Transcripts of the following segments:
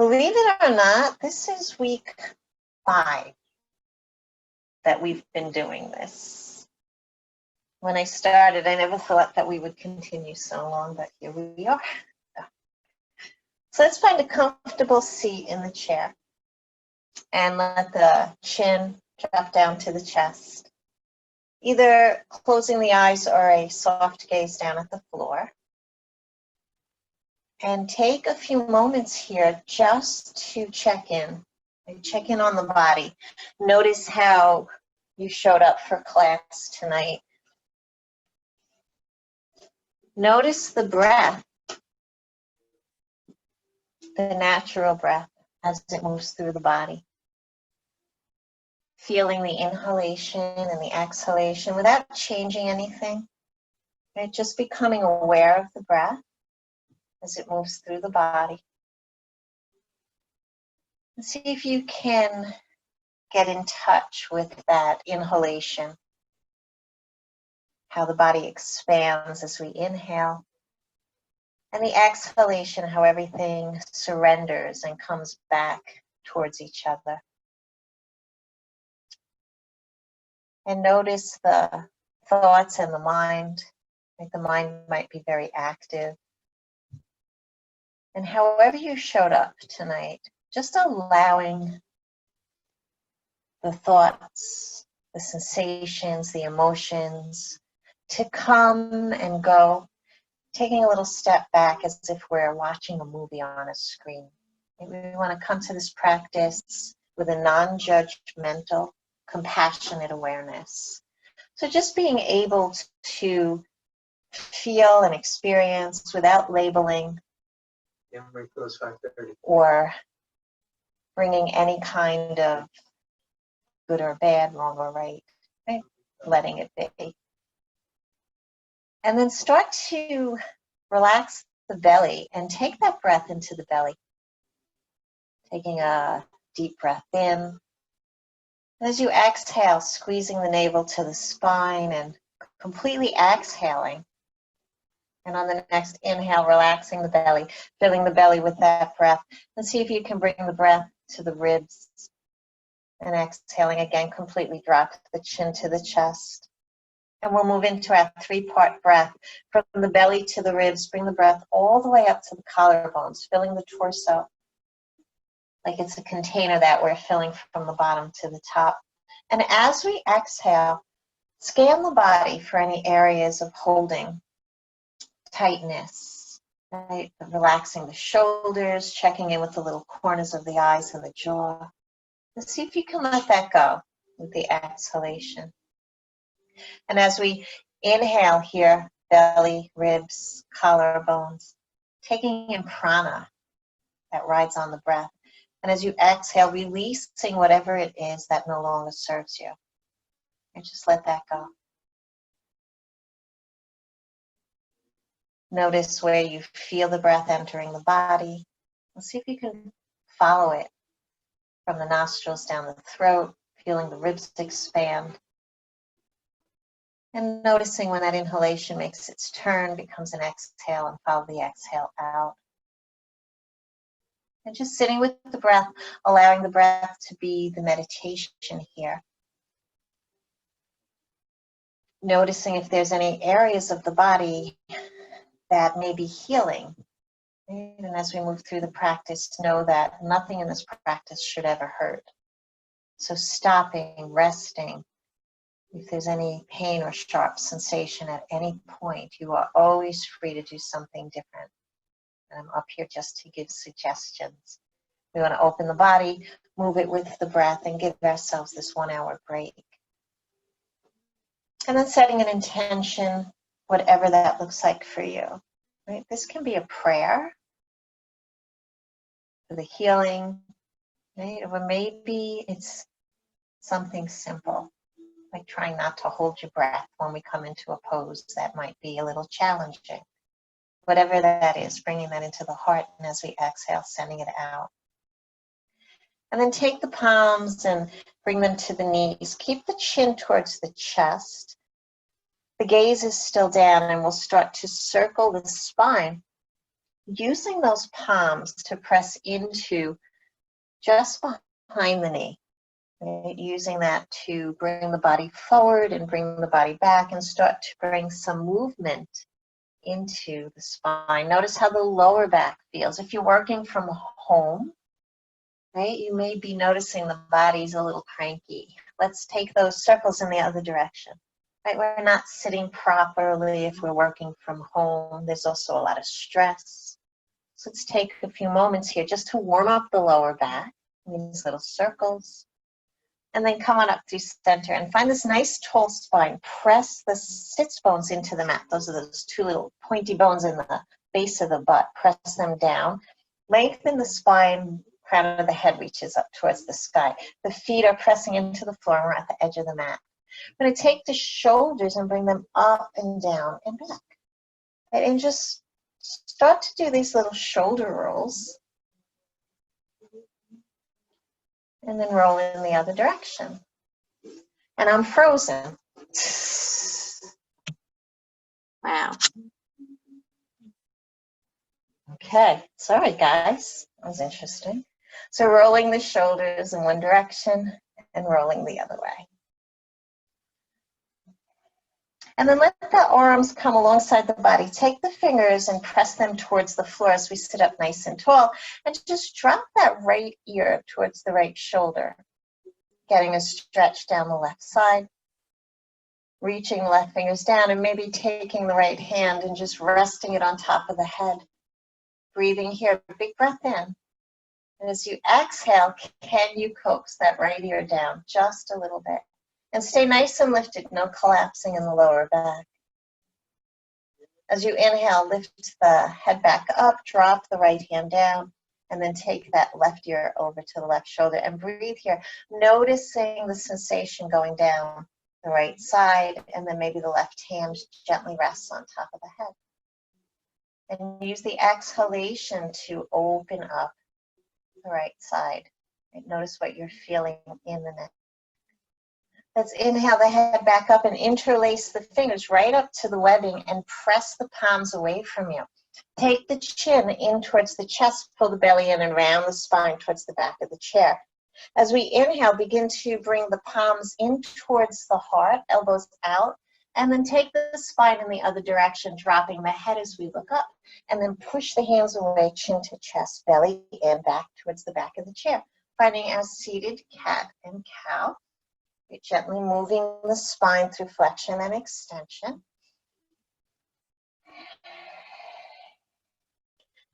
Believe it or not, this is week 5 that we've been doing this. When I started, I never thought that we would continue so long, but here we are. So let's find a comfortable seat in the chair and let the chin drop down to the chest. Either closing the eyes or a soft gaze down at the floor. And take a few moments here just to check in. Check in on the body. Notice how you showed up for class tonight. Notice the breath, the natural breath as it moves through the body. Feeling the inhalation and the exhalation without changing anything. Right? Just becoming aware of the breath as it moves through the body. And see if you can get in touch with that inhalation. How the body expands as we inhale. And the exhalation, how everything surrenders and comes back towards each other. And notice the thoughts and the mind. Like the mind might be very active. And however you showed up tonight, just allowing the thoughts, the sensations, the emotions to come and go, taking a little step back as if we're watching a movie on a screen. We want to come to this practice with a non-judgmental, compassionate awareness. So just being able to feel and experience without labeling or bringing any kind of good or bad, wrong or right, letting it be. And then start to relax the belly and take that breath into the belly. Taking a deep breath in. As you exhale, squeezing the navel to the spine and completely exhaling. And on the next inhale, relaxing the belly, filling the belly with that breath. And see if you can bring the breath to the ribs. And exhaling again, completely drop the chin to the chest. And we'll move into our 3-part breath. From the belly to the ribs, bring the breath all the way up to the collarbones, filling the torso. Like it's a container that we're filling from the bottom to the top. And as we exhale, scan the body for any areas of holding, tightness, right? Relaxing the shoulders, checking in with the little corners of the eyes and the jaw. And see if you can let that go with the exhalation. And as we inhale here, belly, ribs, collarbones, taking in prana that rides on the breath. And as you exhale, releasing whatever it is that no longer serves you. And just let that go. Notice where you feel the breath entering the body. And see if you can follow it from the nostrils down the throat, feeling the ribs expand. And noticing when that inhalation makes its turn, becomes an exhale, and follow the exhale out. And just sitting with the breath, allowing the breath to be the meditation here. Noticing if there's any areas of the body that may be healing. And as we move through the practice, know that nothing in this practice should ever hurt. So stopping, resting. If there's any pain or sharp sensation at any point, you are always free to do something different. And I'm up here just to give suggestions. We want to open the body, move it with the breath, and give ourselves this 1-hour break. And then setting an intention, whatever that looks like for you. Right? This can be a prayer for the healing, right? Or maybe it's something simple, like trying not to hold your breath when we come into a pose that might be a little challenging. Whatever that is, bringing that into the heart, and as we exhale, sending it out. And then take the palms and bring them to the knees. Keep the chin towards the chest. The gaze is still down, and we'll start to circle the spine using those palms to press into just behind the knee. Right? Using that to bring the body forward and bring the body back and start to bring some movement into the spine. Notice how the lower back feels. If you're working from home, right, you may be noticing the body's a little cranky. Let's take those circles in the other direction. Right, we're not sitting properly if we're working from home. There's also a lot of stress. So let's take a few moments here just to warm up the lower back in these little circles. And then come on up through center and find this nice tall spine. Press the sits bones into the mat. Those are those two little pointy bones in the base of the butt. Press them down. Lengthen the spine. Crown of the head reaches up towards the sky. The feet are pressing into the floor and we're at the edge of the mat. I'm going to take the shoulders and bring them up and down and back. And just start to do these little shoulder rolls. And then roll in the other direction. And I'm frozen. Wow. Okay, sorry guys, that was interesting. So rolling the shoulders in one direction and rolling the other way. And then let the arms come alongside the body. Take the fingers and press them towards the floor as we sit up nice and tall. And just drop that right ear towards the right shoulder. Getting a stretch down the left side. Reaching the left fingers down and maybe taking the right hand and just resting it on top of the head. Breathing here, big breath in. And as you exhale, can you coax that right ear down just a little bit? And stay nice and lifted, no collapsing in the lower back. As you inhale, lift the head back up, drop the right hand down, and then take that left ear over to the left shoulder and breathe here, noticing the sensation going down the right side, and then maybe the left hand gently rests on top of the head. And use the exhalation to open up the right side. And notice what you're feeling in the neck. Let's inhale the head back up and interlace the fingers right up to the webbing and press the palms away from you. Take the chin in towards the chest, pull the belly in and round the spine towards the back of the chair. As we inhale, begin to bring the palms in towards the heart, elbows out, and then take the spine in the other direction, dropping the head as we look up, and then push the hands away, chin to chest, belly in, back towards the back of the chair. Finding our seated cat and cow. You're gently moving the spine through flexion and extension.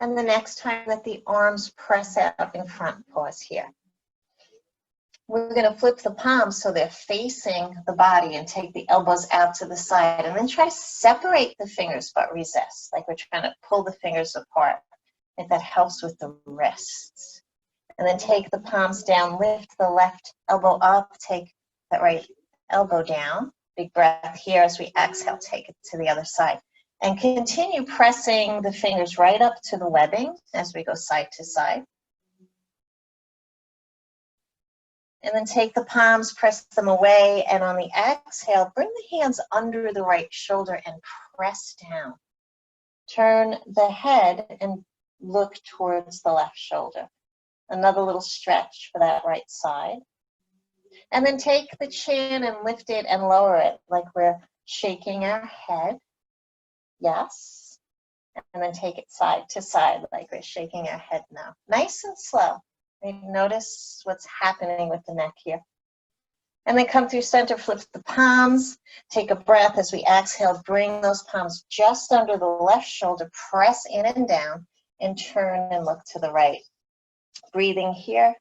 And the next time that the arms press out in front, pause here. We're going to flip the palms so they're facing the body and take the elbows out to the side. And then try to separate the fingers, but resist, like we're trying to pull the fingers apart. If that helps with the wrists. And then take the palms down, lift the left elbow up, take that right elbow down. Big breath here as we exhale, take it to the other side. And continue pressing the fingers right up to the webbing as we go side to side. And then take the palms, press them away, and on the exhale, bring the hands under the right shoulder and press down. Turn the head and look towards the left shoulder. Another little stretch for that right side. And then take the chin and lift it and lower it like we're shaking our head. Yes. And then take it side to side like we're shaking our head now. Nice and slow. Notice what's happening with the neck here. And then come through center, flip the palms. Take a breath as we exhale. Bring those palms just under the left shoulder. Press in and down and turn and look to the right. Breathing here.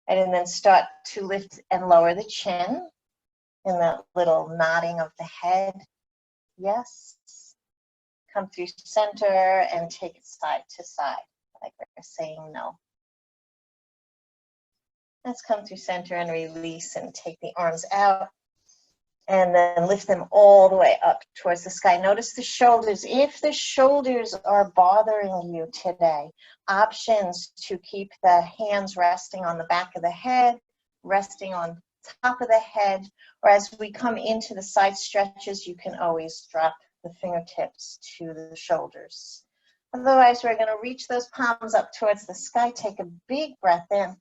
And then start to lift and lower the chin in that little nodding of the head. Yes. Come through center and take it side to side, like we're saying no. Let's come through center and release and take the arms out. And then lift them all the way up towards the sky. Notice the shoulders. If the shoulders are bothering you today, options to keep the hands resting on the back of the head, resting on top of the head, or as we come into the side stretches, you can always drop the fingertips to the shoulders. Otherwise, we're going to reach those palms up towards the sky. Take a big breath in.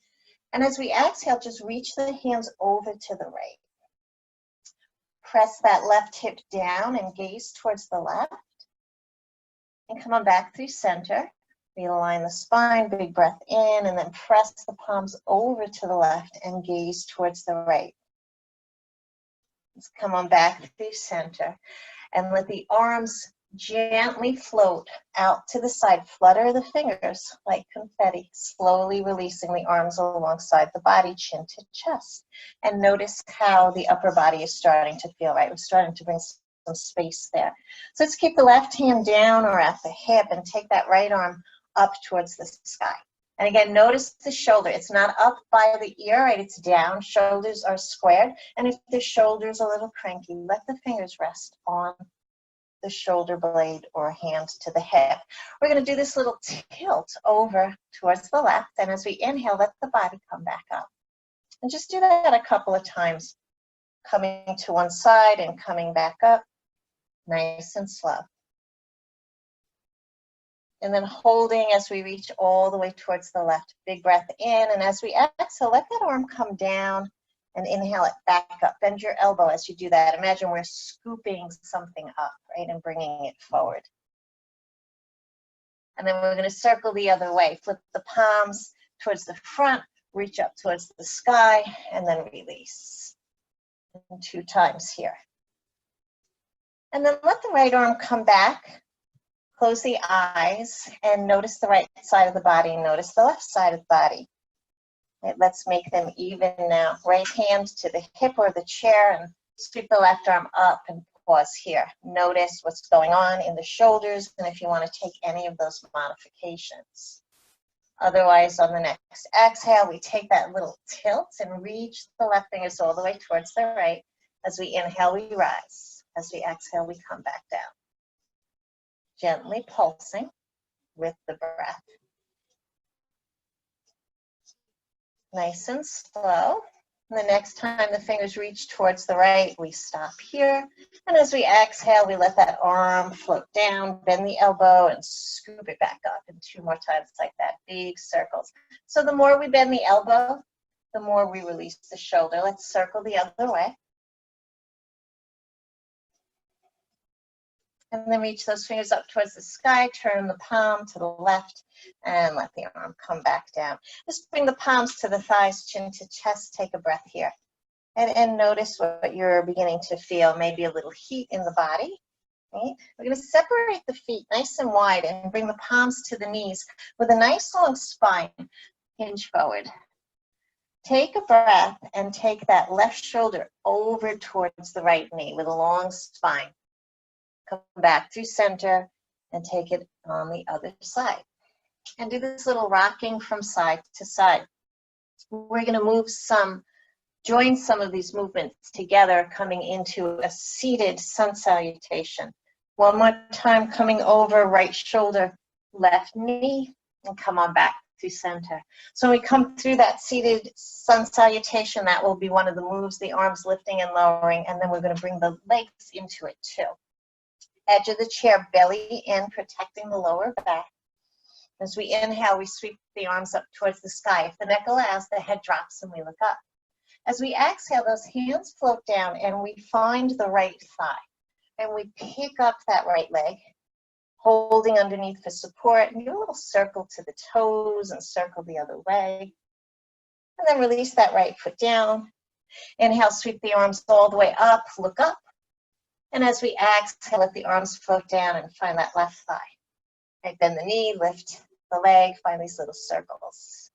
And as we exhale, just reach the hands over to the right. Press that left hip down and gaze towards the left. And come on back through center. Realign the spine, big breath in, and then press the palms over to the left and gaze towards the right. Let's come on back through center and let the arms gently float out to the side. Flutter the fingers like confetti, slowly releasing the arms alongside the body, chin to chest. And notice how the upper body is starting to feel, right? We're starting to bring some space there. So let's keep the left hand down or at the hip and take that right arm up towards the sky. And again, notice the shoulder. It's not up by the ear, right? It's down. Shoulders are squared. And if the shoulder's a little cranky, let the fingers rest on the shoulder blade or hand to the hip. We're going to do this little tilt over towards the left. And as we inhale, let the body come back up. And just do that a couple of times, coming to one side and coming back up, nice and slow. And then holding as we reach all the way towards the left. Big breath in, and as we exhale, let that arm come down and inhale it back up. Bend your elbow as you do that. Imagine we're scooping something up, right, and bringing it forward. And then we're going to circle the other way. Flip the palms towards the front, reach up towards the sky, and then release. And 2 times here. And then let the right arm come back. Close the eyes and notice the right side of the body. Notice the left side of the body. Right, let's make them even now. Right hand to the hip or the chair and sweep the left arm up and pause here. Notice what's going on in the shoulders and if you want to take any of those modifications. Otherwise, on the next exhale, we take that little tilt and reach the left fingers all the way towards the right. As we inhale, we rise. As we exhale, we come back down. Gently pulsing with the breath. Nice and slow. And the next time the fingers reach towards the right, we stop here. And as we exhale, we let that arm float down, bend the elbow, and scoop it back up. And 2 more times like that, big circles. So the more we bend the elbow, the more we release the shoulder. Let's circle the other way. And then reach those fingers up towards the sky, turn the palm to the left, and let the arm come back down. Just bring the palms to the thighs, chin to chest, take a breath here. And notice what you're beginning to feel, maybe a little heat in the body. Right? We're going to separate the feet nice and wide and bring the palms to the knees with a nice long spine, hinge forward. Take a breath and take that left shoulder over towards the right knee with a long spine. Come back through center and take it on the other side. And do this little rocking from side to side. We're going to join some of these movements together, coming into a seated sun salutation. One more time, coming over, right shoulder, left knee, and come on back through center. So when we come through that seated sun salutation, that will be one of the moves, the arms lifting and lowering, and then we're going to bring the legs into it too. Edge of the chair, belly in, protecting the lower back. As we inhale, we sweep the arms up towards the sky. If the neck allows, the head drops and we look up. As we exhale, those hands float down and we find the right thigh. And we pick up that right leg, holding underneath for support, and do a little circle to the toes and circle the other way. And then release that right foot down. Inhale, sweep the arms all the way up, look up. And as we exhale, let the arms float down and find that left thigh. Right, bend the knee, lift the leg, find these little circles.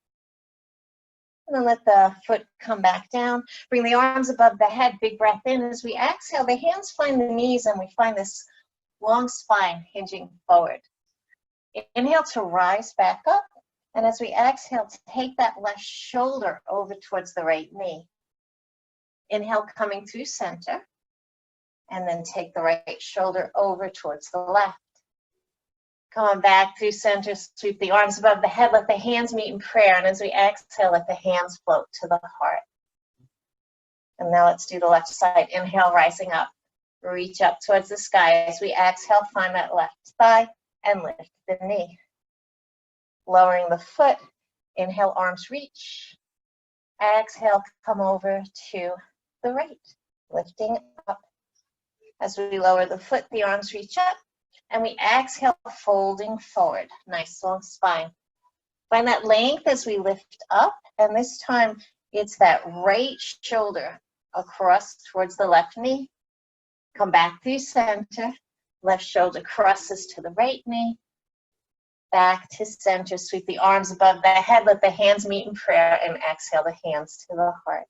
And then let the foot come back down. Bring the arms above the head, big breath in. As we exhale, the hands find the knees and we find this long spine hinging forward. Inhale to rise back up. And as we exhale, take that left shoulder over towards the right knee. Inhale, coming through center. And then take the right shoulder over towards the left. Come on back through center, sweep the arms above the head, let the hands meet in prayer. And as we exhale, let the hands float to the heart. And now let's do the left side. Inhale, rising up. Reach up towards the sky. As we exhale, find that left thigh. and lift the knee. Lowering the foot, inhale, arms reach. Exhale, come over to the right, lifting up. As we lower the foot, the arms reach up, and we exhale, folding forward. Nice long spine. Find that length as we lift up, and this time it's that right shoulder across towards the left knee. Come back through center. Left shoulder crosses to the right knee. Back to center. Sweep the arms above the head. Let the hands meet in prayer, and exhale the hands to the heart.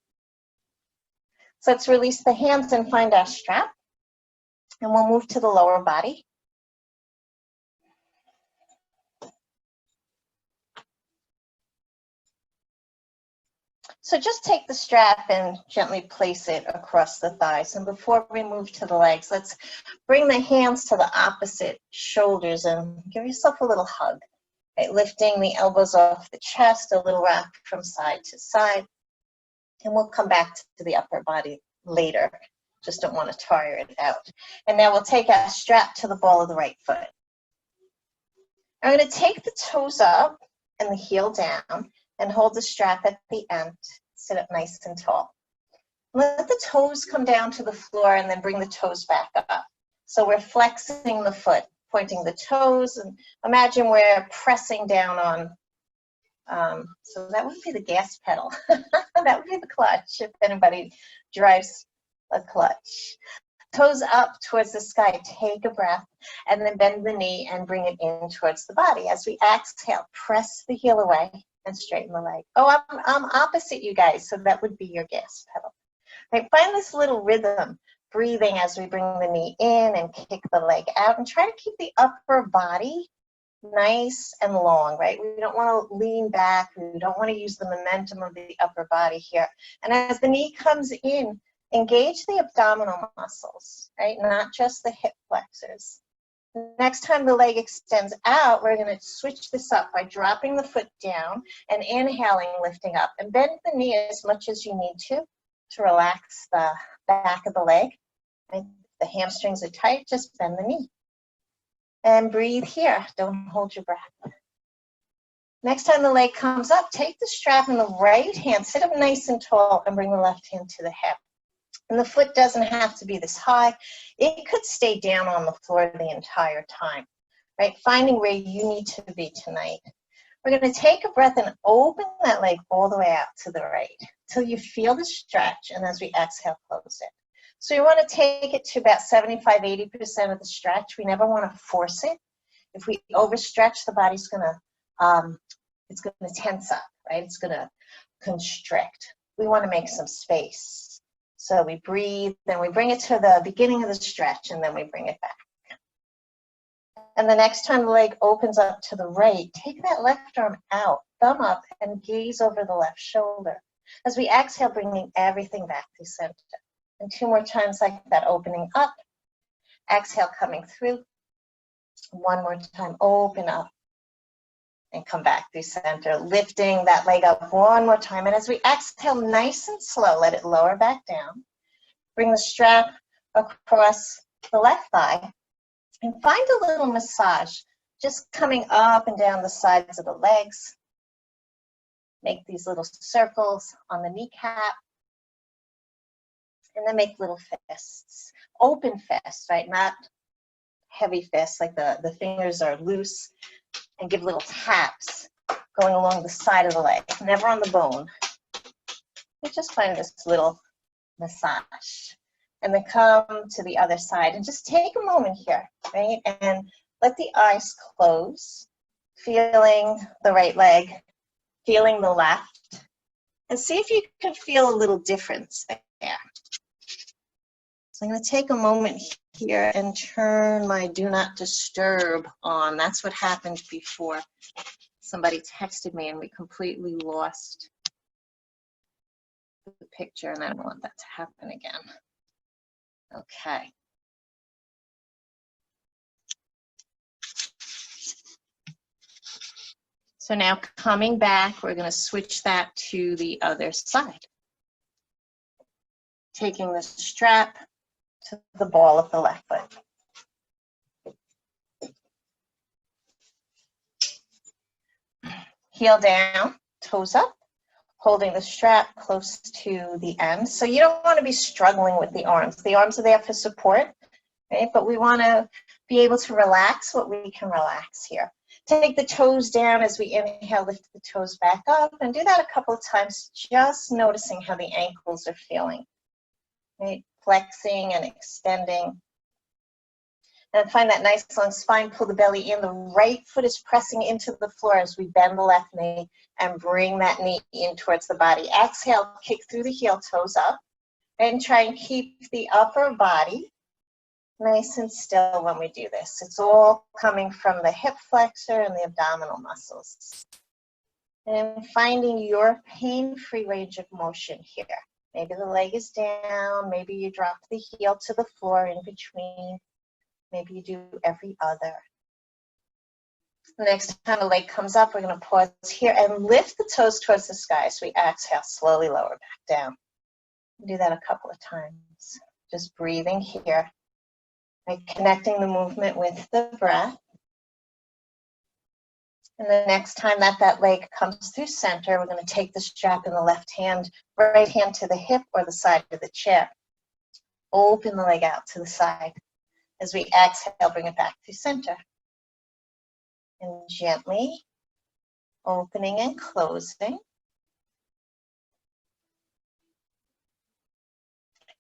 So let's release the hands and find our strap. And we'll move to the lower body. So just take the strap and gently place it across the thighs. And before we move to the legs, let's bring the hands to the opposite shoulders and give yourself a little hug. Right, lifting the elbows off the chest, a little rock from side to side. And we'll come back to the upper body later. Just don't want to tire it out. And now we'll take our strap to the ball of the right foot. I'm going to take the toes up and the heel down and hold the strap at the end. Sit up nice and tall. Let the toes come down to the floor and then bring the toes back up. So we're flexing the foot, pointing the toes, and imagine we're pressing down on, so that would be the gas pedal. That would be the clutch if anybody drives a clutch. Toes up towards the sky, take a breath, and then bend the knee and bring it in towards the body. As we exhale, press the heel away and straighten the leg. Oh, I'm opposite you guys, so that would be your gas pedal. Right, find this little rhythm, breathing as we bring the knee in and kick the leg out, and try to keep the upper body nice and long, right? We don't want to lean back. We don't want to use the momentum of the upper body here. And as the knee comes in, engage the abdominal muscles, right? Not just the hip flexors. Next time the leg extends out, we're going to switch this up by dropping the foot down and inhaling, lifting up. And bend the knee as much as you need to relax the back of the leg. Right? The hamstrings are tight, just bend the knee. And breathe here. Don't hold your breath. Next time the leg comes up, take the strap in the right hand, sit up nice and tall, and bring the left hand to the hip. And the foot doesn't have to be this high. It could stay down on the floor the entire time, right? Finding where you need to be tonight. We're going to take a breath and open that leg all the way out to the right till you feel the stretch, and as we exhale, close it. So you want to take it to about 75–80% of the stretch. We never want to force it. If we overstretch, the body's going to, it's going to tense up, right? It's going to constrict. We want to make some space. So we breathe, then we bring it to the beginning of the stretch, and then we bring it back. And the next time the leg opens up to the right, take that left arm out, thumb up, and gaze over the left shoulder. As we exhale, bringing everything back to center. And 2 more times like that, opening up. Exhale, coming through. 1 more time, open up. And come back through center, lifting that leg up 1 more time. And as we exhale, nice and slow, let it lower back down. Bring the strap across the left thigh. And find a little massage, just coming up and down the sides of the legs. Make these little circles on the kneecap. And then make little fists. Open fists, right? Not heavy fists, like the fingers are loose. And give little taps going along the side of the leg, never on the bone. You just find this little massage. And then come to the other side and just take a moment here, right? And let the eyes close, feeling the right leg, feeling the left, and see if you can feel a little difference there. So I'm going to take a moment here and turn my do not disturb on. That's what happened before. Somebody texted me and we completely lost the picture, and I don't want that to happen again. Okay. So now coming back, we're going to switch that to the other side. Taking the strap to the ball of the left foot. Heel down, toes up, holding the strap close to the end. So you don't want to be struggling with the arms. The arms are there for support, right? But we want to be able to relax what we can relax here. Take the toes down as we inhale, lift the toes back up, and do that a couple of times, just noticing how the ankles are feeling, right? Flexing and extending. And find that nice long spine, pull the belly in. The right foot is pressing into the floor as we bend the left knee and bring that knee in towards the body. Exhale, kick through the heel, toes up, and try and keep the upper body nice and still when we do this. It's all coming from the hip flexor and the abdominal muscles. And finding your pain-free range of motion here. Maybe the leg is down, maybe you drop the heel to the floor in between. Maybe you do every other. The next time the leg comes up, we're going to pause here and lift the toes towards the sky. So we exhale, slowly lower back down. Do that a couple of times. Just breathing here. Right, connecting the movement with the breath. And the next time that leg comes through center, we're going to take the strap in the left hand, right hand to the hip or the side of the chair. Open the leg out to the side. As we exhale, bring it back to center. And gently opening and closing.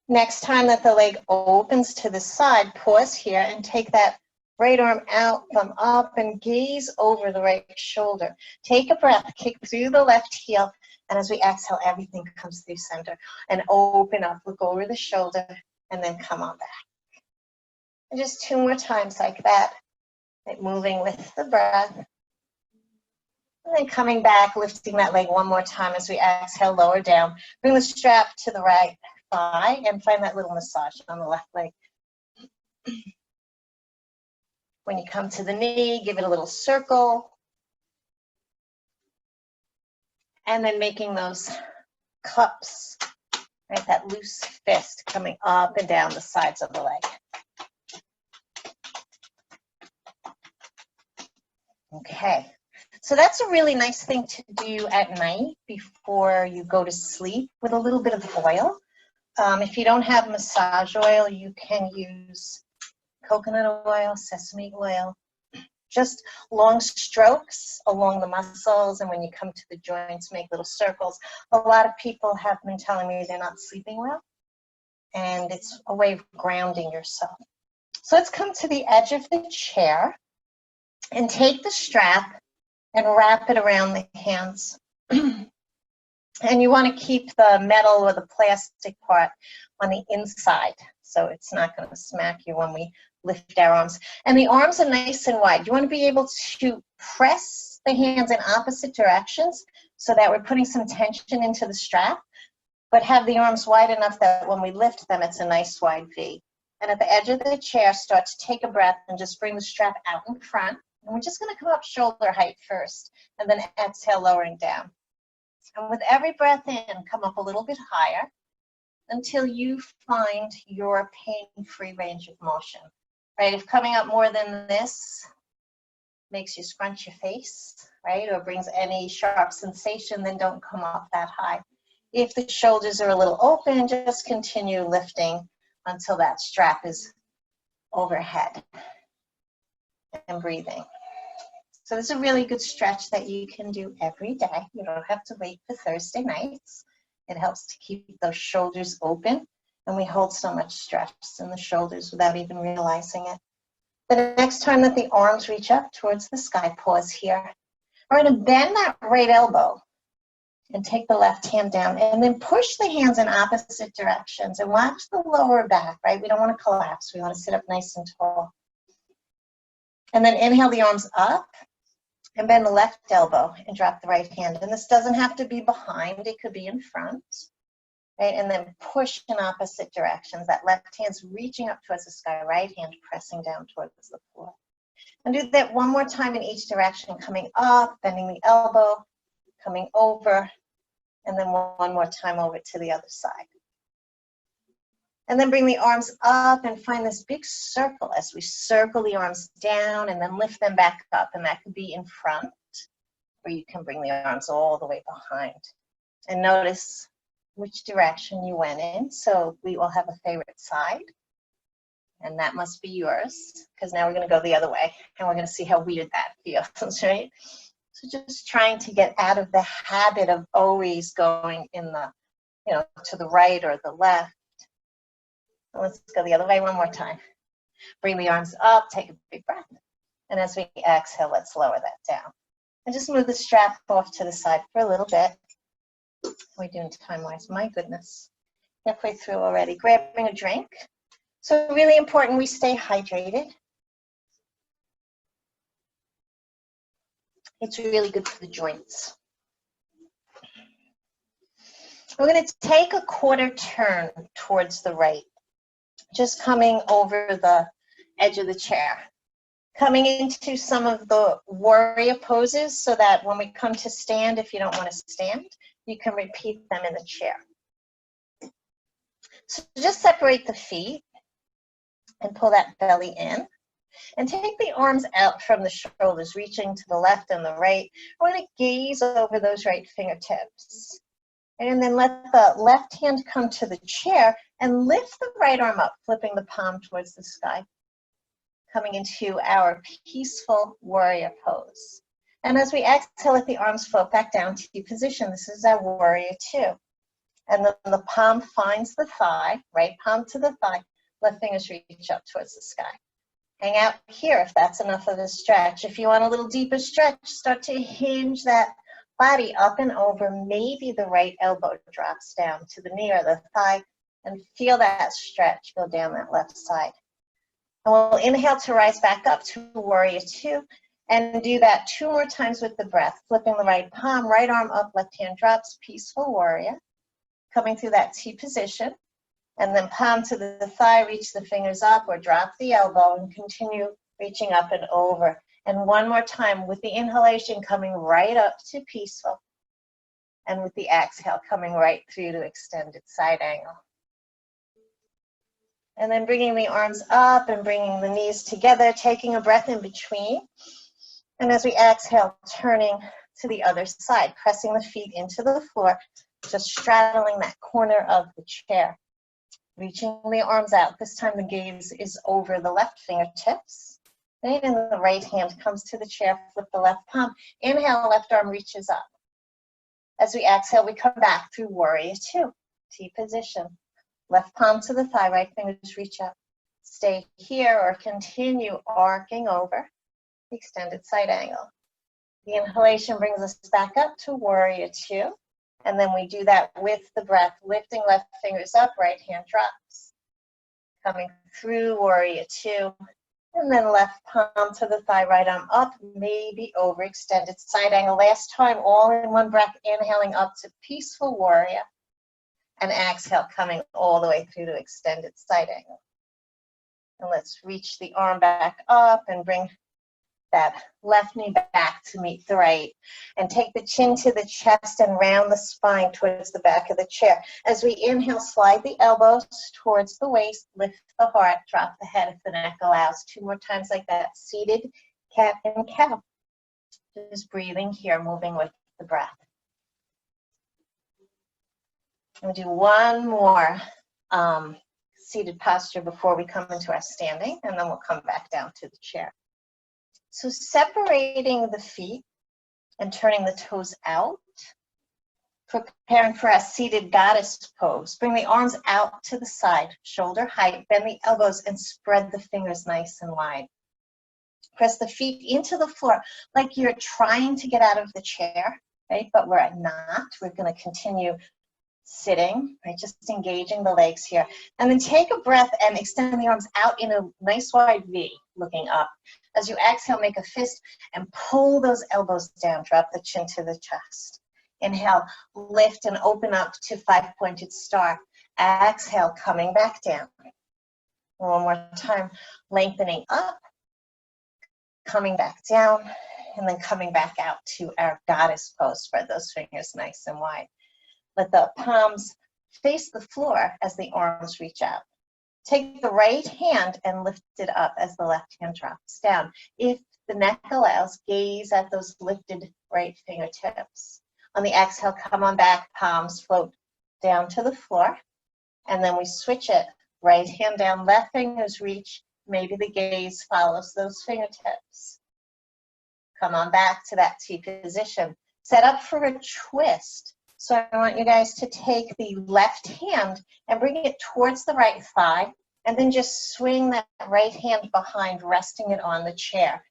Next time that the leg opens to the side, pause here and take that right arm out, thumb up, and gaze over the right shoulder. Take a breath, kick through the left heel, and as we exhale, everything comes through center. And open up, look over the shoulder, and then come on back. And just 2 more times like that, right, moving with the breath. And then coming back, lifting that leg one more time as we exhale, lower down. Bring the strap to the right thigh and find that little massage on the left leg. When you come to the knee, give it a little circle. And then making those cups, right, that loose fist coming up and down the sides of the leg. Okay, so that's a really nice thing to do at night before you go to sleep with a little bit of oil. If you don't have massage oil, you can use coconut oil, sesame oil, just long strokes along the muscles, and when you come to the joints, make little circles. A lot of people have been telling me they're not sleeping well, and it's a way of grounding yourself. So let's come to the edge of the chair and take the strap and wrap it around the hands. And you want to keep the metal or the plastic part on the inside, so it's not going to smack you when we lift our arms. And the arms are nice and wide. You want to be able to press the hands in opposite directions so that we're putting some tension into the strap, but have the arms wide enough that when we lift them, it's a nice wide V. And at the edge of the chair, start to take a breath and just bring the strap out in front. And we're just going to come up shoulder height first, and then exhale, lowering down. And with every breath in, come up a little bit higher until you find your pain-free range of motion. Right? If coming up more than this makes you scrunch your face, right, or brings any sharp sensation, then don't come up that high. If the shoulders are a little open, just continue lifting until that strap is overhead and breathing. So this is a really good stretch that you can do every day. You don't have to wait for Thursday nights. It helps to keep those shoulders open, and we hold so much stress in the shoulders without even realizing it. The next time that the arms reach up towards the sky, pause here. We're going to bend that right elbow and take the left hand down, and then push the hands in opposite directions and watch the lower back, right? We don't want to collapse. We want to sit up nice and tall. And then inhale the arms up and bend the left elbow and drop the right hand. And this doesn't have to be behind, it could be in front, right? And then push in opposite directions. That left hand's reaching up towards the sky, right hand pressing down towards the floor. And do that one more time in each direction, coming up, bending the elbow, coming over, and then one more time over to the other side. And then bring the arms up and find this big circle as we circle the arms down and then lift them back up. And that could be in front, or you can bring the arms all the way behind. And notice which direction you went in. So we all have a favorite side, and that must be yours, because now we're going to go the other way, and we're going to see how weird that feels, right? So just trying to get out of the habit of always going in the, to the right or the left. Let's go the other way one more time. Bring the arms up, take a big breath. And as we exhale, let's lower that down. And just move the strap off to the side for a little bit. How are we doing time-wise? My goodness. Halfway through already. Grabbing a drink. So really important we stay hydrated. It's really good for the joints. We're going to take a quarter turn towards the right, just coming over the edge of the chair. Coming into some of the warrior poses so that when we come to stand, if you don't want to stand, you can repeat them in the chair. So just separate the feet and pull that belly in. And take the arms out from the shoulders, reaching to the left and the right. We're going to gaze over those right fingertips. And then let the left hand come to the chair and lift the right arm up, flipping the palm towards the sky. Coming into our peaceful warrior pose. And as we exhale, let the arms float back down to position. This is our warrior two. And then the palm finds the thigh, right palm to the thigh, left fingers reach up towards the sky. Hang out here if that's enough of a stretch. If you want a little deeper stretch, start to hinge that body up and over. Maybe the right elbow drops down to the knee or the thigh, and feel that stretch go down that left side. And we'll inhale to rise back up to warrior two, and do that 2 more times with the breath. Flipping the right palm, right arm up, left hand drops, peaceful warrior. Coming through that T position. And then palm to the thigh, reach the fingers up or drop the elbow and continue reaching up and over. And one more time with the inhalation coming right up to peaceful. And with the exhale coming right through to extended side angle. And then bringing the arms up and bringing the knees together, taking a breath in between. And as we exhale, turning to the other side, pressing the feet into the floor, just straddling that corner of the chair. Reaching the arms out. This time the gaze is over the left fingertips. Right? And the right hand comes to the chair, flip the left palm. Inhale, left arm reaches up. As we exhale, we come back through warrior two, T position. Left palm to the thigh, right fingers reach up. Stay here or continue arcing over the extended side angle. The inhalation brings us back up to warrior two. And then we do that with the breath, lifting left fingers up, right hand drops. Coming through warrior two, and then left palm to the thigh, right arm up, maybe over extended side angle. Last time, all in one breath, inhaling up to peaceful warrior, and exhale, coming all the way through to extended side angle. And let's reach the arm back up and bring that left knee back to meet the right, and take the chin to the chest and round the spine towards the back of the chair. As we inhale, slide the elbows towards the waist, lift the heart, drop the head if the neck allows. 2 more times like that, seated cat and cow. Just breathing here, moving with the breath. We'll do one more seated posture before we come into our standing, and then we'll come back down to the chair. So separating the feet and turning the toes out, preparing for our seated goddess pose. Bring the arms out to the side, shoulder height, bend the elbows and spread the fingers nice and wide. Press the feet into the floor like you're trying to get out of the chair, right? But we're not. We're going to continue sitting, right? Just engaging the legs here. And then take a breath and extend the arms out in a nice wide V, looking up. As you exhale, make a fist and pull those elbows down. Drop the chin to the chest. Inhale, lift and open up to 5-pointed star. Exhale, coming back down. One more time, lengthening up, coming back down, and then coming back out to our goddess pose. Spread those fingers nice and wide. Let the palms face the floor as the arms reach out. Take the right hand and lift it up as the left hand drops down. If the neck allows, gaze at those lifted right fingertips. On the exhale, come on back, palms float down to the floor. And then we switch it. Right hand down, left fingers reach. Maybe the gaze follows those fingertips. Come on back to that T position. Set up for a twist. So I want you guys to take the left hand and bring it towards the right thigh, and then just swing that right hand behind, resting it on the chair.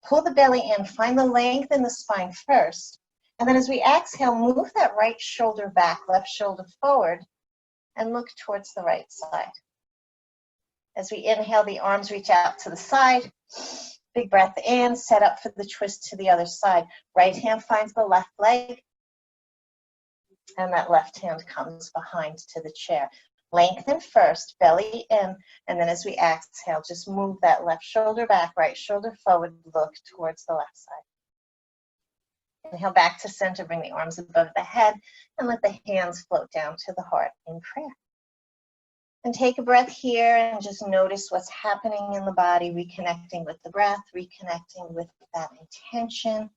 Pull the belly in, find the length in the spine first, and then as we exhale, move that right shoulder back, left shoulder forward, and look towards the right side. As we inhale, the arms reach out to the side. Big breath in, set up for the twist to the other side. Right hand finds the left leg, and that left hand comes behind to the chair. Lengthen first, belly in, and then as we exhale, just move that left shoulder back, right shoulder forward, look towards the left side. Inhale back to center, bring the arms above the head, and let the hands float down to the heart in prayer. And take a breath here and just notice what's happening in the body, reconnecting with the breath, reconnecting with that intention.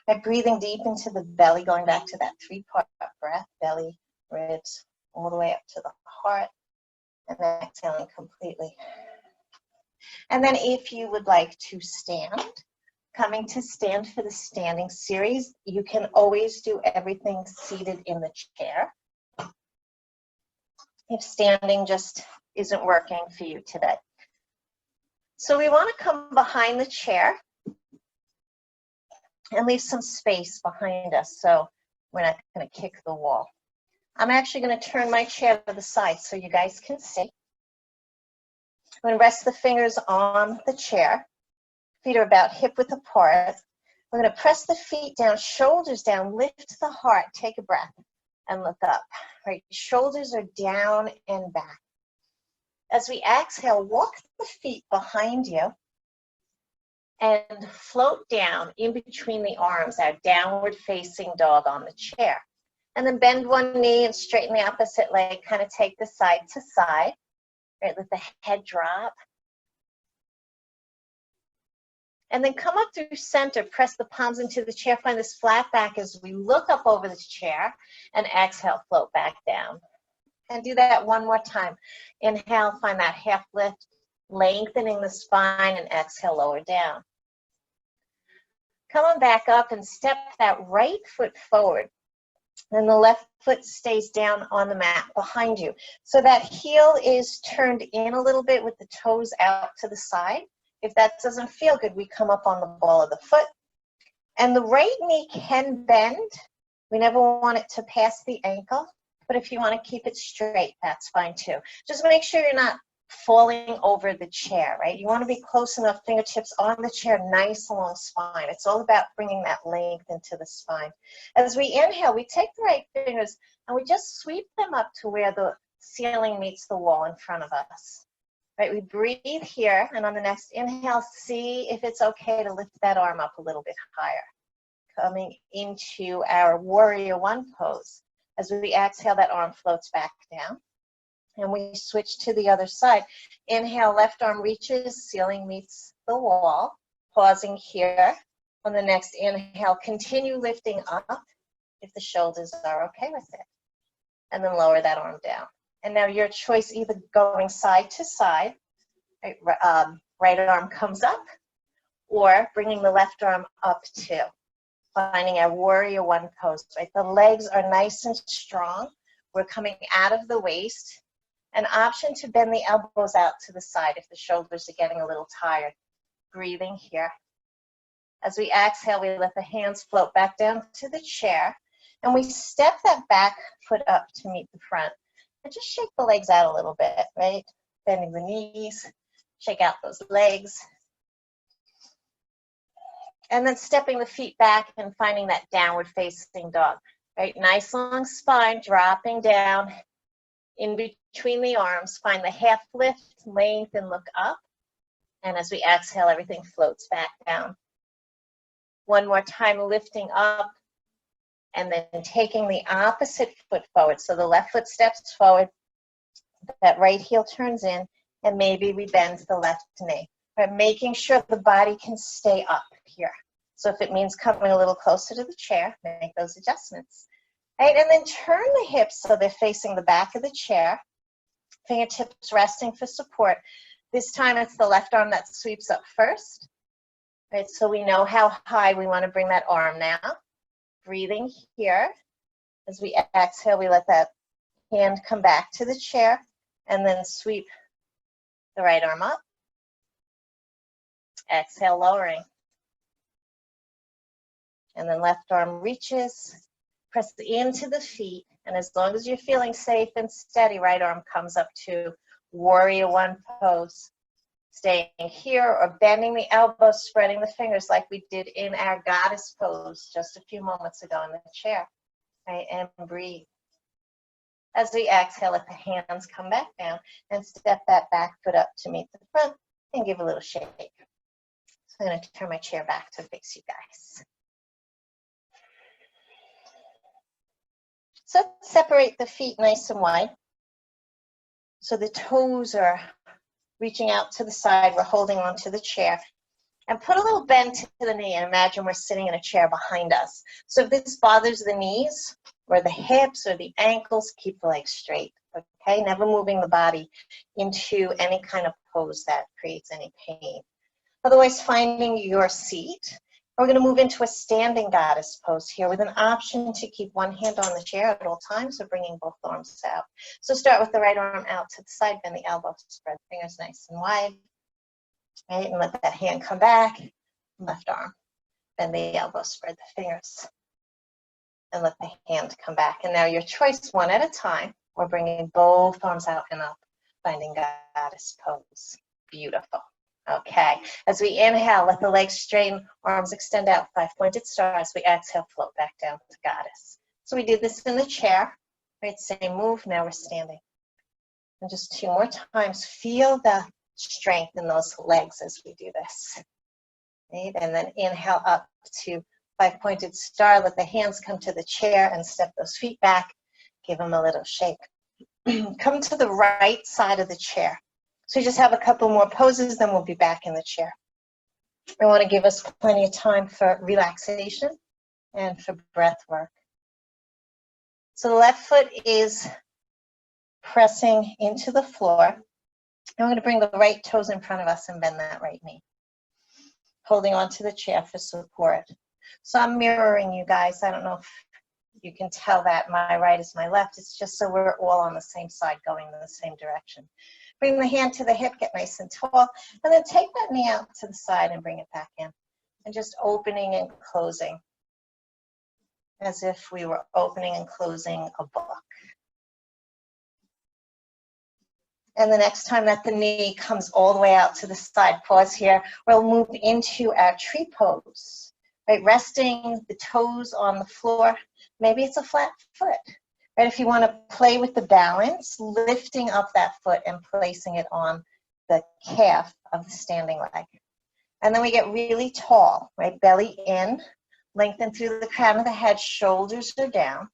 By breathing deep into the belly, going back to that three-part breath, belly, ribs, all the way up to the heart, and then exhaling completely. And then if you would like to stand, coming to stand for the standing series, you can always do everything seated in the chair. If standing just isn't working for you today. So we want to come behind the chair and leave some space behind us so we're not going to kick the wall. I'm actually going to turn my chair to the side so you guys can see. I'm going to rest the fingers on the chair. Feet are about hip-width apart. We're going to press the feet down, shoulders down, lift the heart, take a breath, and look up. Right, shoulders are down and back. As we exhale, walk the feet behind you and float down in between the arms, our downward facing dog on the chair. And then bend one knee and straighten the opposite leg, kind of take the side to side. Right, let the head drop. And then come up through center, press the palms into the chair, find this flat back as we look up over the chair, and exhale, float back down. And do that one more time. Inhale, find that half lift, lengthening the spine, and exhale, lower down. Come on back up and step that right foot forward. And the left foot stays down on the mat behind you. So that heel is turned in a little bit with the toes out to the side. If that doesn't feel good, we come up on the ball of the foot. And the right knee can bend. We never want it to pass the ankle. But if you want to keep it straight, that's fine too. Just make sure you're not falling over the chair, right? You want to be close enough, fingertips on the chair, nice along spine. It's all about bringing that length into the spine. As we inhale, we take the right fingers and we just sweep them up to where the ceiling meets the wall in front of us. Right, we breathe here, and on the next inhale, see if it's okay to lift that arm up a little bit higher. Coming into our warrior one pose. As we exhale, that arm floats back down. And we switch to the other side. Inhale, left arm reaches, ceiling meets the wall. Pausing here. On the next inhale, continue lifting up if the shoulders are okay with it. And then lower that arm down. And now your choice, either going side to side, right arm comes up, or bringing the left arm up too. Finding our warrior one pose, right? The legs are nice and strong. We're coming out of the waist. An option to bend the elbows out to the side if the shoulders are getting a little tired. Breathing here. As we exhale, we let the hands float back down to the chair, and we step that back foot up to meet the front. And just shake the legs out a little bit, right? Bending the knees, shake out those legs. And then stepping the feet back and finding that downward facing dog, right? Nice long spine, dropping down in between the arms. Find the half lift, length, and look up. And as we exhale, everything floats back down. One more time, lifting up. And then taking the opposite foot forward. So the left foot steps forward, that right heel turns in, and maybe we bend the left knee. but making sure the body can stay up here. So if it means coming a little closer to the chair, make those adjustments. Right, and then turn the hips so they're facing the back of the chair. Fingertips resting for support. This time it's the left arm that sweeps up first. Right, so we know how high we want to bring that arm now. Breathing here. As we exhale, we let that hand come back to the chair and then sweep the right arm up. Exhale, lowering. And then left arm reaches, press into the feet, and as long as you're feeling safe and steady, right arm comes up to warrior one pose. Staying here or bending the elbows, spreading the fingers like we did in our goddess pose just a few moments ago in the chair. Right, and breathe. As we exhale, let the hands come back down and step that back foot up to meet the front and give a little shake. So I'm going to turn my chair back to face you guys. So separate the feet nice and wide. So the toes are reaching out to the side. We're holding on to the chair. And put a little bend to the knee and imagine we're sitting in a chair behind us. So if this bothers the knees or the hips or the ankles, keep the legs straight. Okay, never moving the body into any kind of pose that creates any pain. Otherwise, finding your seat. We're going to move into a standing goddess pose here with an option to keep one hand on the chair at all times or bringing both arms out. So start with the right arm out to the side, bend the elbow, spread the fingers nice and wide. Right, and let that hand come back. Left arm, bend the elbow, spread the fingers. And let the hand come back. And now your choice, one at a time. We're bringing both arms out and up, finding goddess pose. Beautiful. Okay, as we inhale, let the legs straighten, arms extend out, five-pointed star. As we exhale, float back down to goddess. So we did this in the chair, right? Same move, now we're standing. And just two more times, feel the strength in those legs as we do this. Right? And then inhale up to five-pointed star, let the hands come to the chair and step those feet back, give them a little shake. Come to the right side of the chair. So you just have a couple more poses, then we'll be back in the chair. I want to give us plenty of time for relaxation and for breath work. So the left foot is pressing into the floor. I'm going to bring the right toes in front of us and bend that right knee. Holding onto the chair for support. So I'm mirroring you guys. I don't know if you can tell that my right is my left. It's just so we're all on the same side going in the same direction. Bring the hand to the hip, get nice and tall, and then take that knee out to the side and bring it back in. And just opening and closing as if we were opening and closing a book. And the next time that the knee comes all the way out to the side, pause here, we'll move into our tree pose. Right, resting the toes on the floor. Maybe it's a flat foot. Right, if you want to play with the balance, lifting up that foot and placing it on the calf of the standing leg. And then we get really tall, right? Belly in, lengthen through the crown of the head, shoulders are down.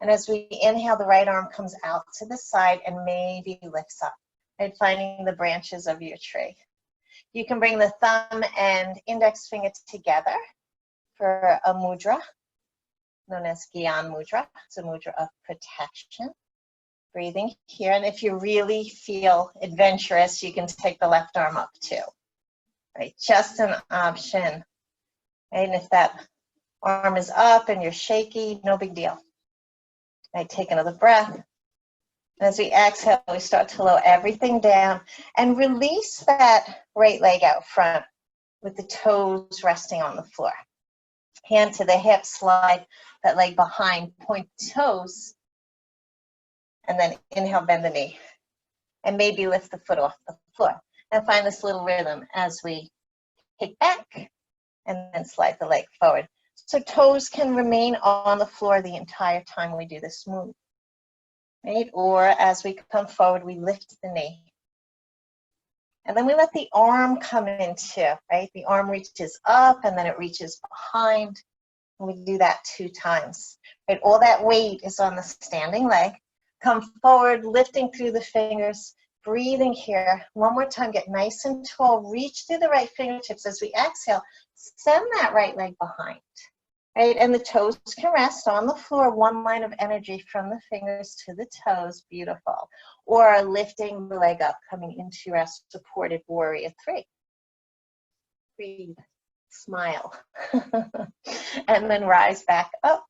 And as we inhale, the right arm comes out to the side and maybe lifts up, right? Finding the branches of your tree. You can bring the thumb and index finger together for a mudra, known as Gyan Mudra. It's a mudra of protection. Breathing here, and if you really feel adventurous, you can take the left arm up too. Right, just an option. Right? And if that arm is up and you're shaky, no big deal. Right, take another breath. As we exhale, we start to lower everything down and release that right leg out front with the toes resting on the floor. Hand to the hip, slide that leg behind, point the toes, and then inhale, bend the knee. And maybe lift the foot off the floor. And find this little rhythm as we kick back and then slide the leg forward. So toes can remain on the floor the entire time we do this move. Right? Or as we come forward, we lift the knee. And then we let the arm come in too, right? The arm reaches up and then it reaches behind. And we do that 2 times. Right? All that weight is on the standing leg. Come forward, lifting through the fingers, breathing here. One more time, get nice and tall. Reach through the right fingertips as we exhale. Send that right leg behind, right? And the toes can rest on the floor. One line of energy from the fingers to the toes. Beautiful. Or lifting the leg up, coming into rest, supported warrior three. Breathe, smile, and then rise back up.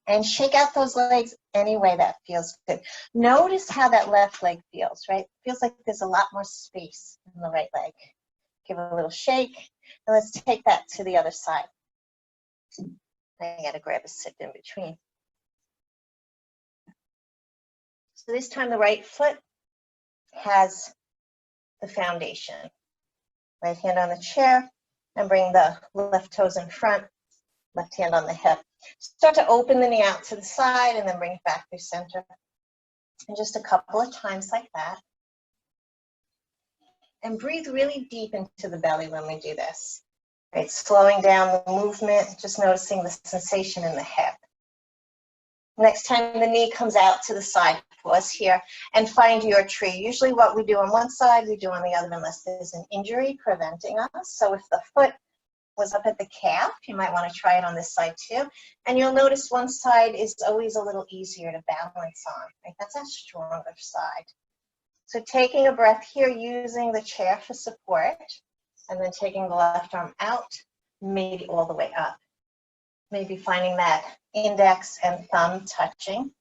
And shake out those legs any way that feels good. Notice how that left leg feels, right? Feels like there's a lot more space in the right leg. Give it a little shake, and let's take that to the other side. I gotta grab a sip in between. So this time the right foot has the foundation. Right hand on the chair, and bring the left toes in front, left hand on the hip. Start to open the knee out to the side and then bring it back through center. And just a couple of times like that. And breathe really deep into the belly when we do this. Right, slowing down the movement, just noticing the sensation in the hip. Next time the knee comes out to the side, pause here and find your tree. Usually what we do on one side, we do on the other unless there's an injury preventing us. So if the foot was up at the calf, you might want to try it on this side too. And you'll notice one side is always a little easier to balance on, right? That's a stronger side. So taking a breath here, using the chair for support, and then taking the left arm out, maybe all the way up. Maybe finding that index and thumb touching,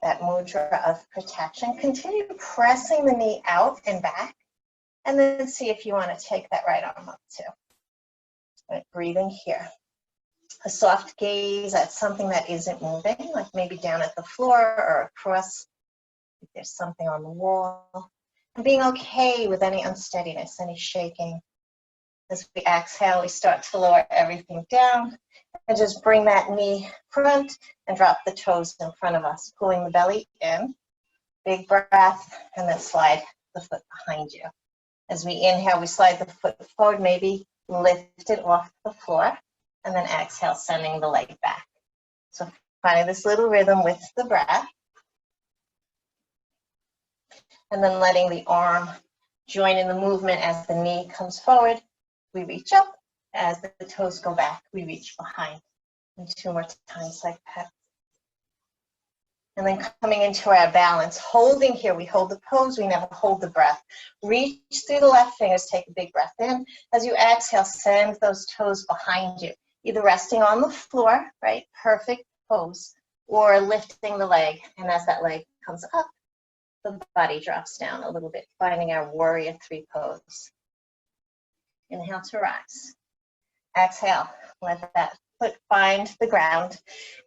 that mudra of protection. Continue pressing the knee out and back, and then see if you want to take that right arm up too. Right, breathing here. A soft gaze at something that isn't moving, like maybe down at the floor or across, if there's something on the wall. And being okay with any unsteadiness, any shaking. As we exhale, we start to lower everything down and just bring that knee front and drop the toes in front of us, pulling the belly in. Big breath, and then slide the foot behind you. As we inhale, we slide the foot forward, maybe lift it off the floor, and then exhale, sending the leg back. So finding this little rhythm with the breath, and then letting the arm join in the movement as the knee comes forward. We reach up. As the toes go back, we reach behind. And two more times like that. And then coming into our balance, holding here, we hold the pose, we never hold the breath. Reach through the left fingers, take a big breath in. As you exhale, send those toes behind you, either resting on the floor, right, perfect pose, or lifting the leg. And as that leg comes up, the body drops down a little bit, finding our warrior three pose. Inhale to rise. Exhale, let that foot find the ground,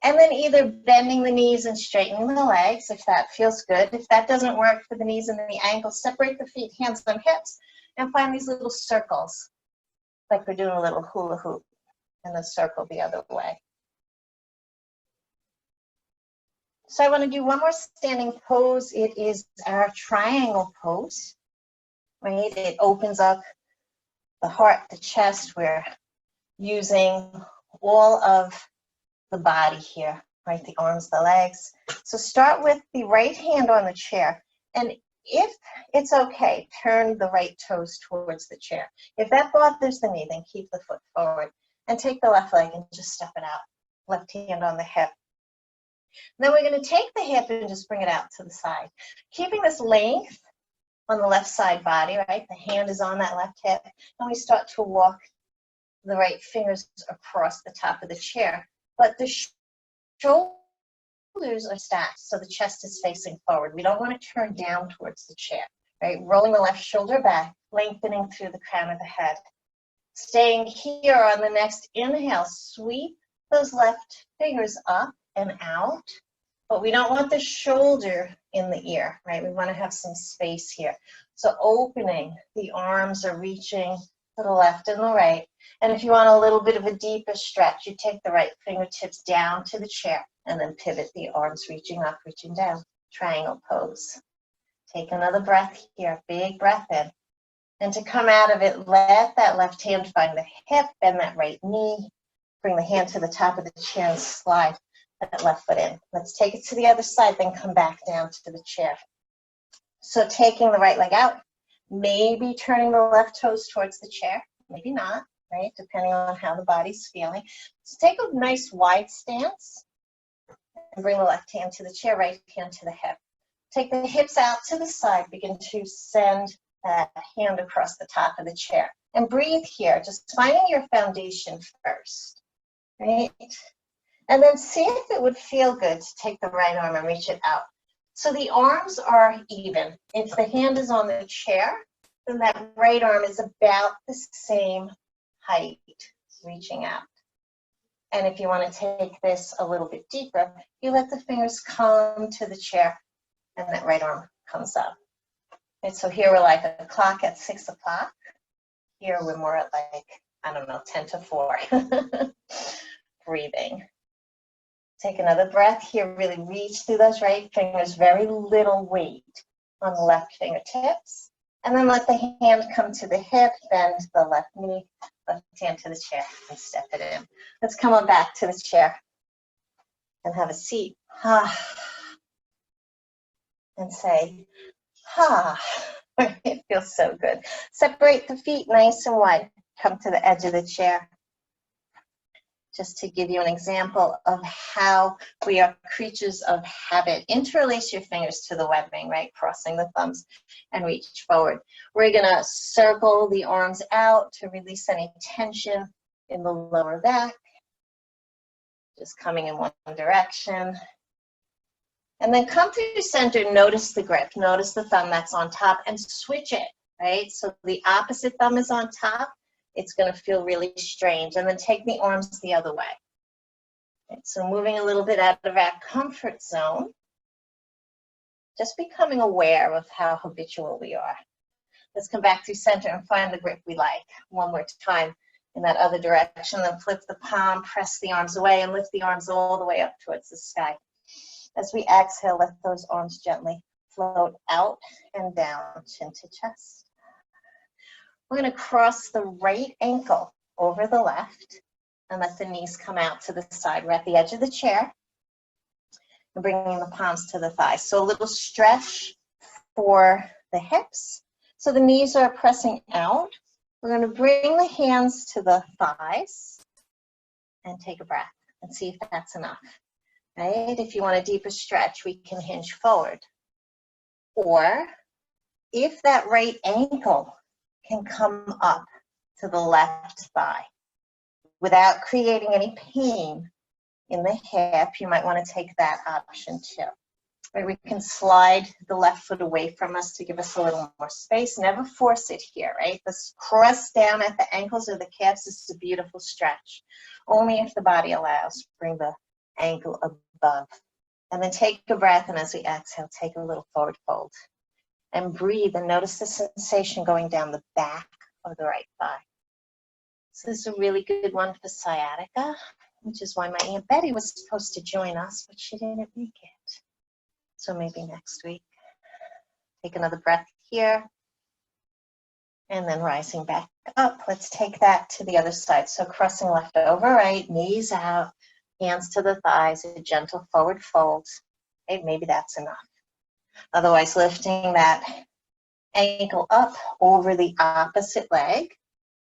and then either bending the knees and straightening the legs if that feels good. If that doesn't work for the knees and the ankles, separate the feet, hands on hips, and find these little circles, like we're doing a little hula hoop, and then circle the other way. So I want to do one more standing pose. It is our triangle pose, right? It opens up the heart, the chest. We're using all of the body here, right? The arms, the legs. So start with the right hand on the chair. And if it's okay, turn the right toes towards the chair. If that bothers the knee, then keep the foot forward. And take the left leg and just step it out. Left hand on the hip. Then we're going to take the hip and just bring it out to the side. Keeping this length on the left side body, right? The hand is on that left hip. And we start to walk the right fingers across the top of the chair. But the shoulders are stacked, so the chest is facing forward. We don't want to turn down towards the chair, right? Rolling the left shoulder back, lengthening through the crown of the head. Staying here on the next inhale, sweep those left fingers up and out, but we don't want the shoulder in the ear, right? We want to have some space here. So opening, the arms are reaching to the left and the right. And if you want a little bit of a deeper stretch, you take the right fingertips down to the chair and then pivot the arms, reaching up, reaching down. Triangle pose. Take another breath here, big breath in. And to come out of it, let that left hand find the hip, bend that right knee, bring the hand to the top of the chair and slide that left foot in. Let's take it to the other side, then come back down to the chair. So taking the right leg out, maybe turning the left toes towards the chair, maybe not, right? Depending on how the body's feeling. So take a nice wide stance and bring the left hand to the chair, right hand to the hip. Take the hips out to the side, begin to send that hand across the top of the chair. And breathe here, just finding your foundation first, right? And then see if it would feel good to take the right arm and reach it out. So the arms are even. If the hand is on the chair, then that right arm is about the same height, reaching out. And if you want to take this a little bit deeper, you let the fingers come to the chair and that right arm comes up. And so here we're like a clock at 6 o'clock. Here we're more at like, I don't know, 10 to 4. Breathing. Take another breath here, really reach through those right fingers, very little weight on the left fingertips. And then let the hand come to the hip, bend the left knee, left hand to the chair, and step it in. Let's come on back to the chair and have a seat. And say, it feels so good. Separate the feet nice and wide. Come to the edge of the chair. Just to give you an example of how we are creatures of habit. Interlace your fingers to the webbing, right? Crossing the thumbs and reach forward. We're gonna circle the arms out to release any tension in the lower back. Just coming in one direction. And then come through center, notice the grip, notice the thumb that's on top and switch it, right? So the opposite thumb is on top. It's going to feel really strange. And then take the arms the other way. Right, so moving a little bit out of our comfort zone, just becoming aware of how habitual we are. Let's come back to center and find the grip we like. One more time in that other direction, then flip the palm, press the arms away, and lift the arms all the way up towards the sky. As we exhale, let those arms gently float out and down, chin to chest. We're going to cross the right ankle over the left and let the knees come out to the side. We're at the edge of the chair and bringing the palms to the thighs. So a little stretch for the hips. So the knees are pressing out. We're going to bring the hands to the thighs and take a breath and see if that's enough. Right? If you want a deeper stretch, we can hinge forward. Or if that right ankle can come up to the left thigh without creating any pain in the hip, you might want to take that option too. Right? We can slide the left foot away from us to give us a little more space. Never force it here, right? This cross down at the ankles or the calves is a beautiful stretch. Only if the body allows. Bring the ankle above. And then take a breath, and as we exhale, take a little forward fold. And breathe and notice the sensation going down the back of the right thigh. So this is a really good one for sciatica, which is why my Aunt Betty was supposed to join us, but she didn't make it. So maybe next week. Take another breath here. And then rising back up. Let's take that to the other side. So crossing left over, right, knees out, hands to the thighs, a gentle forward fold. Okay, maybe that's enough. Otherwise, lifting that ankle up over the opposite leg,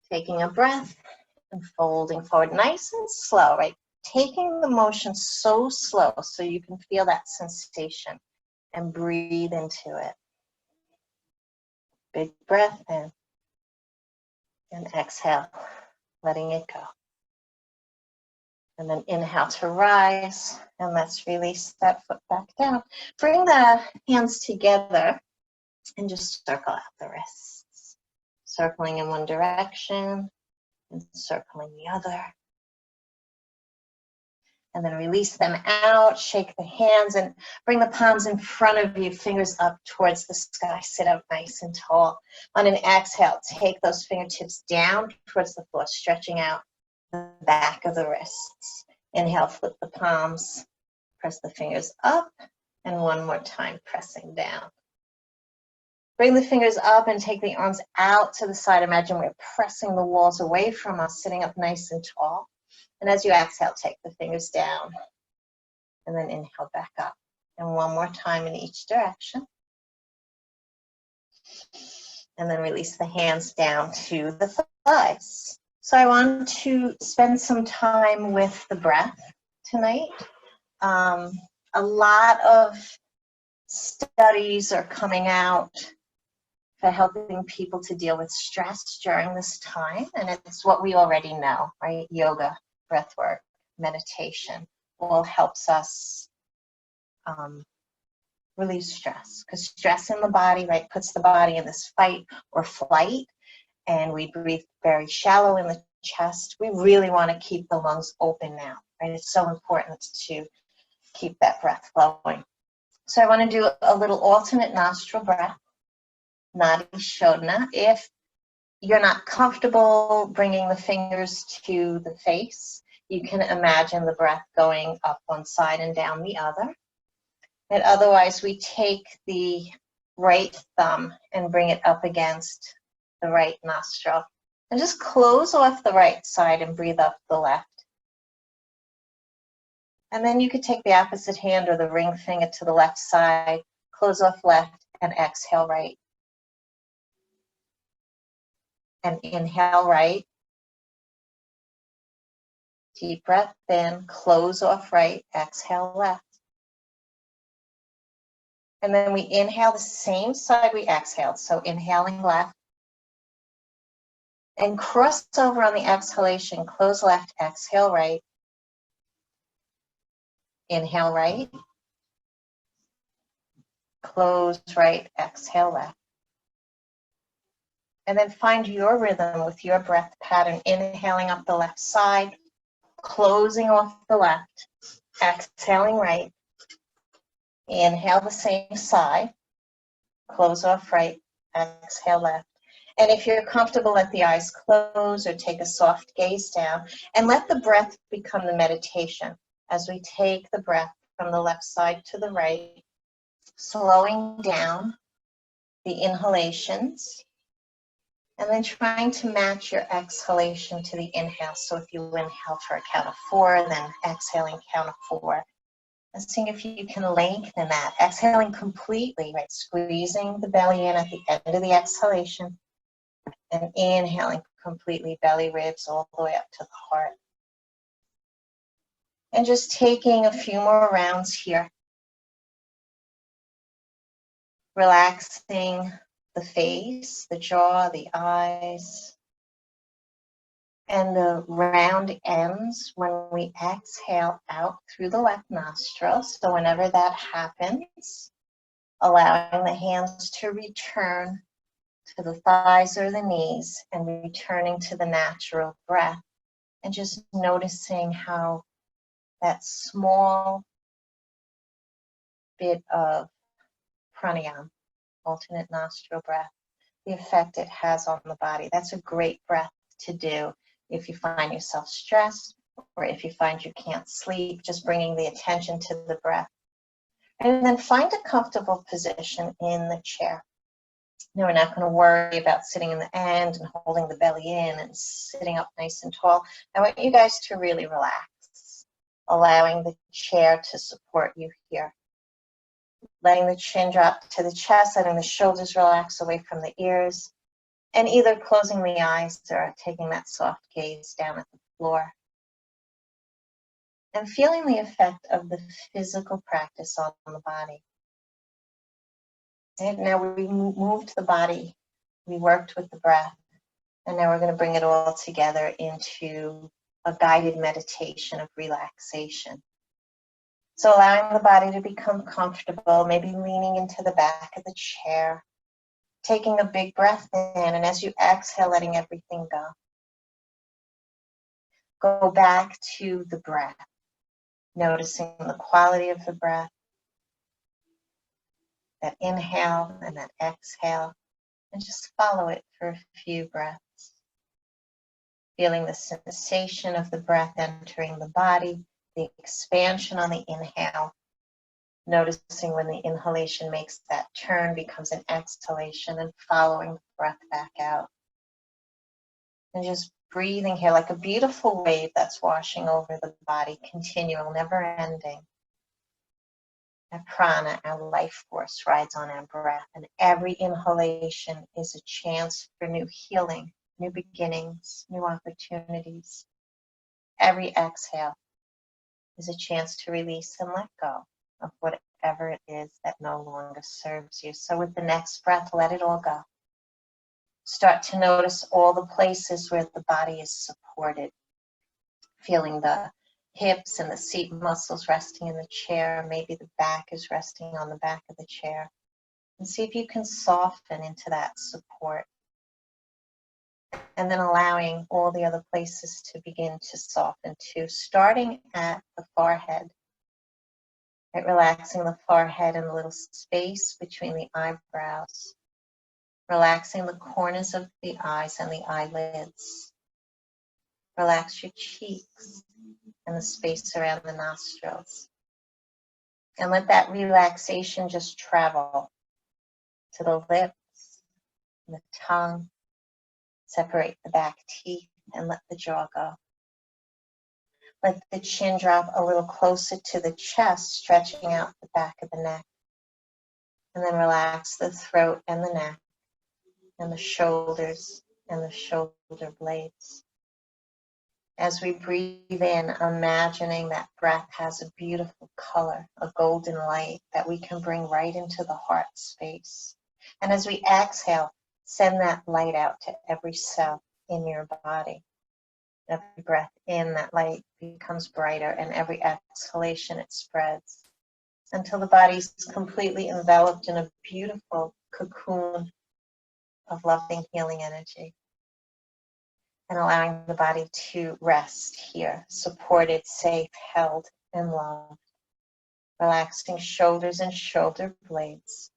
taking a breath and folding forward nice and slow, right? Taking the motion so slow so you can feel that sensation and breathe into it. Big breath in and exhale, letting it go. And then inhale to rise, and let's release that foot back down. Bring the hands together and just circle out the wrists. Circling in one direction and circling the other. And then release them out, shake the hands and bring the palms in front of you, fingers up towards the sky. Sit up nice and tall. On an exhale, take those fingertips down towards the floor, stretching out the back of the wrists. Inhale, flip the palms, press the fingers up, and one more time, pressing down. Bring the fingers up and take the arms out to the side. Imagine we're pressing the walls away from us, sitting up nice and tall. And as you exhale, take the fingers down and then inhale back up. And one more time in each direction. And then release the hands down to the thighs. So I want to spend some time with the breath tonight. A lot of studies are coming out for helping people to deal with stress during this time, and it's what we already know, right? Yoga, breath work, meditation all helps us relieve stress, because stress in the body, right, puts the body in this fight or flight, and we breathe very shallow in the chest. We really want to keep the lungs open now, right? It's so important to keep that breath flowing. So I want to do a little alternate nostril breath, Nadi Shodhana. If you're not comfortable bringing the fingers to the face, you can imagine the breath going up one side and down the other. And otherwise, we take the right thumb and bring it up against the right nostril. And just close off the right side and breathe up the left. And then you could take the opposite hand or the ring finger to the left side, close off left, and exhale right. And inhale right. Deep breath in, close off right, exhale left. And then we inhale the same side we exhaled. So inhaling left. And cross over on the exhalation, close left, exhale right. Inhale right. Close right, exhale left. And then find your rhythm with your breath pattern, inhaling up the left side, closing off the left, exhaling right. Inhale the same side, close off right, exhale left. And if you're comfortable, let the eyes close or take a soft gaze down and let the breath become the meditation as we take the breath from the left side to the right, slowing down the inhalations and then trying to match your exhalation to the inhale. So if you inhale for a count of 4, then exhaling count of 4. And seeing if you can lengthen that, exhaling completely, right? Squeezing the belly in at the end of the exhalation and inhaling completely, belly ribs all the way up to the heart. And just taking a few more rounds here. Relaxing the face, the jaw, the eyes, and the round ends when we exhale out through the left nostril. So whenever that happens, allowing the hands to return to the thighs or the knees and returning to the natural breath and just noticing how that small bit of pranayama, alternate nostril breath, the effect it has on the body. That's a great breath to do if you find yourself stressed or if you find you can't sleep, just bringing the attention to the breath. And then find a comfortable position in the chair. Now, we're not going to worry about sitting in the end and holding the belly in and sitting up nice and tall. I want you guys to really relax, allowing the chair to support you here. Letting the chin drop to the chest, letting the shoulders relax away from the ears, and either closing the eyes or taking that soft gaze down at the floor. And feeling the effect of the physical practice on the body. And now we moved the body, we worked with the breath, and now we're going to bring it all together into a guided meditation of relaxation. So allowing the body to become comfortable, maybe leaning into the back of the chair, taking a big breath in, and as you exhale, letting everything go. Go back to the breath, noticing the quality of the breath, that inhale and that exhale, and just follow it for a few breaths. Feeling the sensation of the breath entering the body, the expansion on the inhale, noticing when the inhalation makes that turn, becomes an exhalation, and following the breath back out. And just breathing here like a beautiful wave that's washing over the body, continual, never ending. Our prana, our life force, rides on our breath, and every inhalation is a chance for new healing, new beginnings, new opportunities. Every exhale is a chance to release and let go of whatever it is that no longer serves you. So with the next breath, let it all go. Start to notice all the places where the body is supported, feeling the hips and the seat muscles resting in the chair. Maybe the back is resting on the back of the chair. And see if you can soften into that support. And then allowing all the other places to begin to soften too, starting at the forehead. Right, relaxing the forehead and the little space between the eyebrows. Relaxing the corners of the eyes and the eyelids. Relax your cheeks and the space around the nostrils. And let that relaxation just travel to the lips, the tongue. Separate the back teeth and let the jaw go. Let the chin drop a little closer to the chest, stretching out the back of the neck. And then relax the throat and the neck and the shoulders and the shoulder blades. As we breathe in, imagining that breath has a beautiful color, a golden light that we can bring right into the heart space. And as we exhale, send that light out to every cell in your body. Every breath in, that light becomes brighter, and every exhalation, it spreads until the body's completely enveloped in a beautiful cocoon of loving, healing energy. And allowing the body to rest here, supported, safe, held, and loved. Relaxing shoulders and shoulder blades.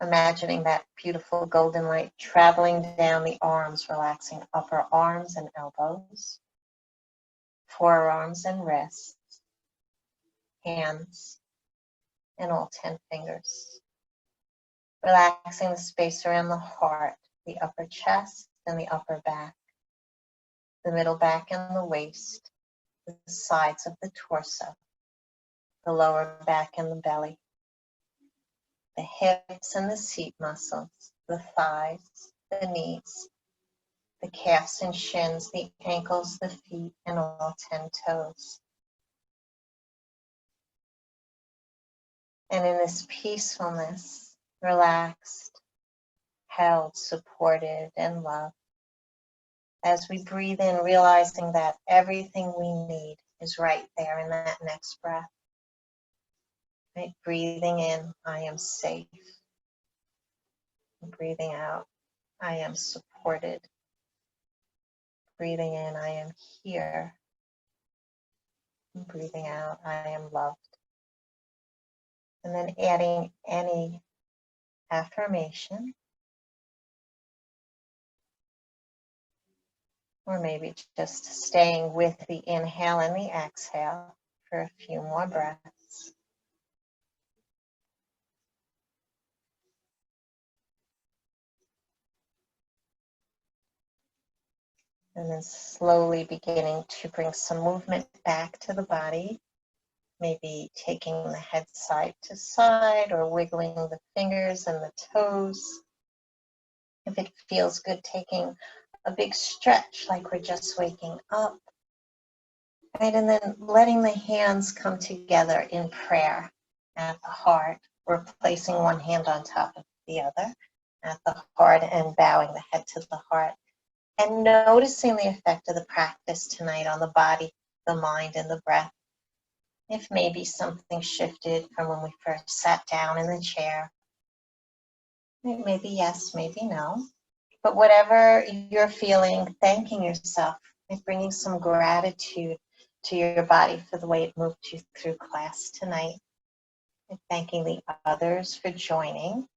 Imagining that beautiful golden light traveling down the arms, relaxing upper arms and elbows, forearms and wrists, hands, and all 10 fingers. Relaxing the space around the heart, the upper chest and the upper back, the middle back and the waist, the sides of the torso, the lower back and the belly, the hips and the seat muscles, the thighs, the knees, the calves and shins, the ankles, the feet, and all 10 toes. And in this peacefulness, relaxed, held, supported, and loved, as we breathe in, realizing that everything we need is right there in that next breath. Right? Breathing in, I am safe. Breathing out, I am supported. Breathing in, I am here. Breathing out, I am loved. And then adding any affirmation, or maybe just staying with the inhale and the exhale for a few more breaths. And then slowly beginning to bring some movement back to the body. Maybe taking the head side to side or wiggling the fingers and the toes. If it feels good, taking a big stretch like we're just waking up. Right, and then letting the hands come together in prayer at the heart. We're placing one hand on top of the other at the heart and bowing the head to the heart. And noticing the effect of the practice tonight on the body, the mind, and the breath. If maybe something shifted from when we first sat down in the chair. Maybe yes, maybe no. But whatever you're feeling, thanking yourself and bringing some gratitude to your body for the way it moved you through class tonight. And thanking the others for joining.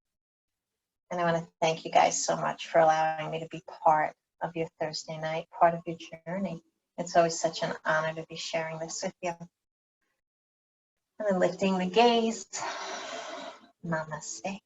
And I want to thank you guys so much for allowing me to be part of your Thursday night, part of your journey. It's always such an honor to be sharing this with you. And then lifting the gaze. Namaste.